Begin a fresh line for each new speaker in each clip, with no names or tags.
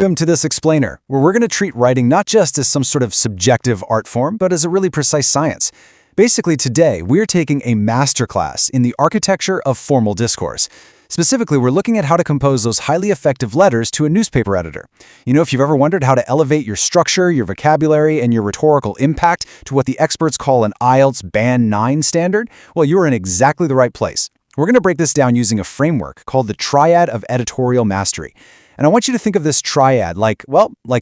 Welcome to this explainer, where we're going to treat writing not just as some sort of subjective art form, but as a really precise science. Basically, today, we're taking a masterclass in the architecture of formal discourse. Specifically, we're looking at how to compose those highly effective letters to a newspaper editor. You know, if you've ever wondered how to elevate your structure, your vocabulary, and your rhetorical impact to what the experts call an IELTS Band 9 standard, well, you are in exactly the right place. We're going to break this down using a framework called the Triad of Editorial Mastery. And I want you to think of this triad like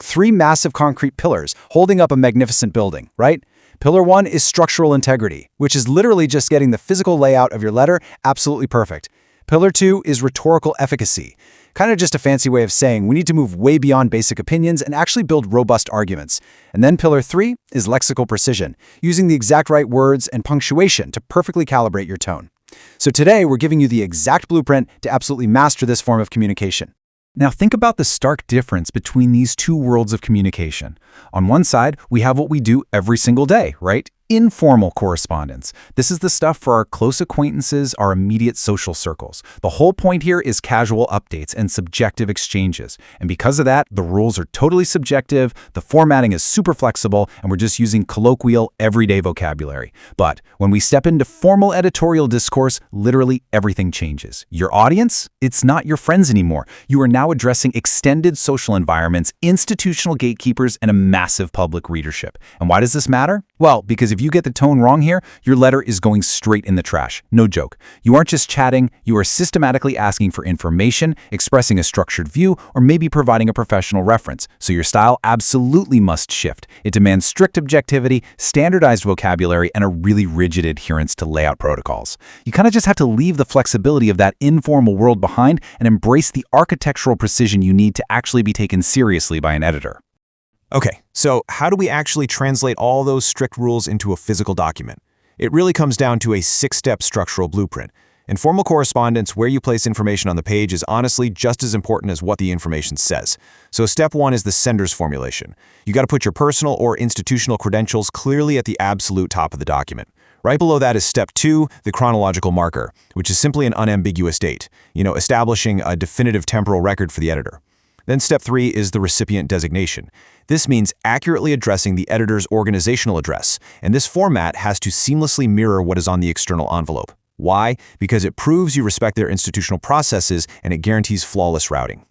three massive concrete pillars holding up a magnificent building, right? Pillar 1 is structural integrity, which is literally just getting the physical layout of your letter absolutely perfect. Pillar 2 is rhetorical efficacy, kind of just a fancy way of saying we need to move way beyond basic opinions and actually build robust arguments. And then Pillar 3 is lexical precision, using the exact right words and punctuation to perfectly calibrate your tone. So today, we're giving you the exact blueprint to absolutely master this form of communication. Now think about the stark difference between these two worlds of communication. On one side, we have what we do every single day, right? Informal correspondence. This is the stuff for our close acquaintances, our immediate social circles. The whole point here is casual updates and subjective exchanges. And because of that, the rules are totally subjective, the formatting is super flexible, and we're just using colloquial, everyday vocabulary. But when we step into formal editorial discourse, literally everything changes. Your audience? It's not your friends anymore. You are now addressing extended social environments, institutional gatekeepers, and a massive public readership. And why does this matter? Well, because if you get the tone wrong here, your letter is going straight in the trash. No joke. You aren't just chatting, you are systematically asking for information, expressing a structured view, or maybe providing a professional reference. So your style absolutely must shift. It demands strict objectivity, standardized vocabulary, and a really rigid adherence to layout protocols. You kind of just have to leave the flexibility of that informal world behind and embrace the architectural precision you need to actually be taken seriously by an editor.
Okay, so how do we actually translate all those strict rules into a physical document? It really comes down to a 6-step structural blueprint. In formal correspondence, where you place information on the page is honestly just as important as what the information says. So step 1 is the sender's formulation. You got to put your personal or institutional credentials clearly at the absolute top of the document. Right below that is step 2, the chronological marker, which is simply an unambiguous date, establishing a definitive temporal record for the editor. Then step 3 is the recipient designation. This means accurately addressing the editor's organizational address, and this format has to seamlessly mirror what is on the external envelope. Why? Because it proves you respect their institutional processes and it guarantees flawless routing.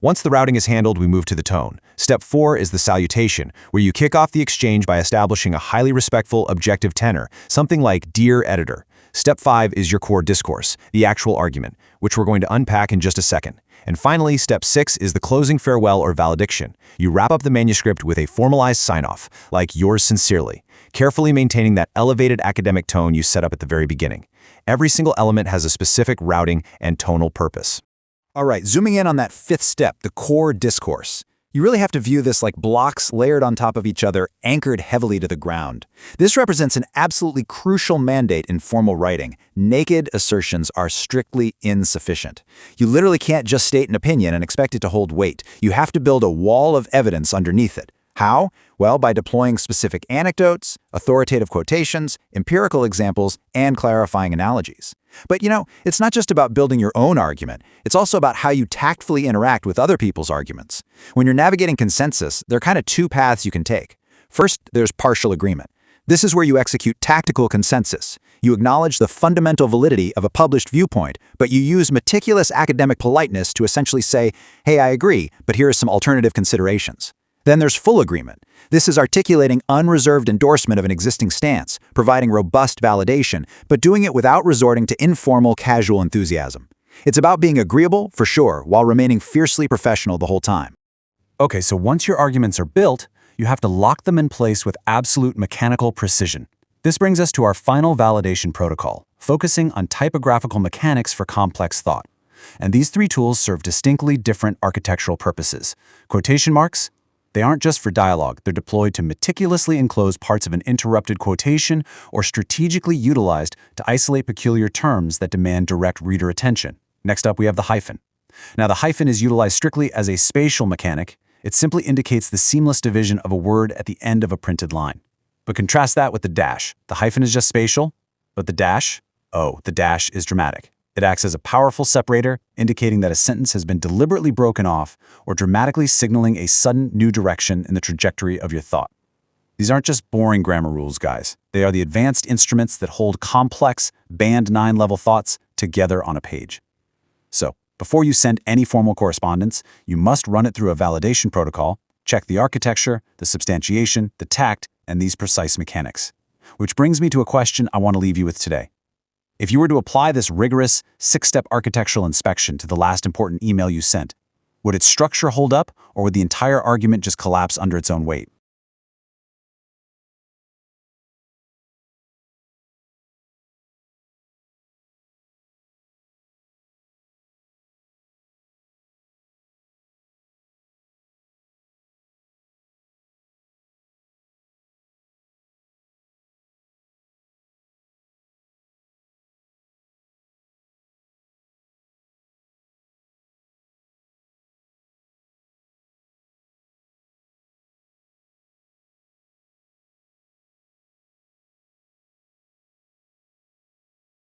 Once the routing is handled, we move to the tone. Step 4 is the salutation, where you kick off the exchange by establishing a highly respectful, objective tenor, something like "Dear Editor." Step 5 is your core discourse, the actual argument, which we're going to unpack in just a second. And finally, step 6 is the closing farewell or valediction. You wrap up the manuscript with a formalized sign-off, like "Yours sincerely," carefully maintaining that elevated academic tone you set up at the very beginning. Every single element has a specific routing and tonal purpose.
All right, zooming in on that 5th step, the core discourse. You really have to view this like blocks layered on top of each other, anchored heavily to the ground. This represents an absolutely crucial mandate in formal writing. Naked assertions are strictly insufficient. You literally can't just state an opinion and expect it to hold weight. You have to build a wall of evidence underneath it. How? Well, by deploying specific anecdotes, authoritative quotations, empirical examples, and clarifying analogies. But it's not just about building your own argument. It's also about how you tactfully interact with other people's arguments. When you're navigating consensus, there are kind of 2 paths you can take. First, there's partial agreement. This is where you execute tactical consensus. You acknowledge the fundamental validity of a published viewpoint, but you use meticulous academic politeness to essentially say, "Hey, I agree, but here are some alternative considerations." Then there's full agreement. This is articulating unreserved endorsement of an existing stance, providing robust validation, but doing it without resorting to informal, casual enthusiasm. It's about being agreeable, for sure, while remaining fiercely professional the whole time.
Okay, so once your arguments are built, you have to lock them in place with absolute mechanical precision. This brings us to our final validation protocol, focusing on typographical mechanics for complex thought. And these 3 tools serve distinctly different architectural purposes. Quotation marks? They aren't just for dialogue. They're deployed to meticulously enclose parts of an interrupted quotation or strategically utilized to isolate peculiar terms that demand direct reader attention. Next up, we have the hyphen. Now, the hyphen is utilized strictly as a spatial mechanic. It simply indicates the seamless division of a word at the end of a printed line. But contrast that with the dash. The hyphen is just spatial, but the dash? Oh, the dash is dramatic. It acts as a powerful separator, indicating that a sentence has been deliberately broken off or dramatically signaling a sudden new direction in the trajectory of your thought. These aren't just boring grammar rules, guys. They are the advanced instruments that hold complex, Band 9 level thoughts together on a page. So, before you send any formal correspondence, you must run it through a validation protocol, check the architecture, the substantiation, the tact, and these precise mechanics. Which brings me to a question I want to leave you with today. If you were to apply this rigorous, 6-step architectural inspection to the last important email you sent, would its structure hold up, or would the entire argument just collapse under its own weight?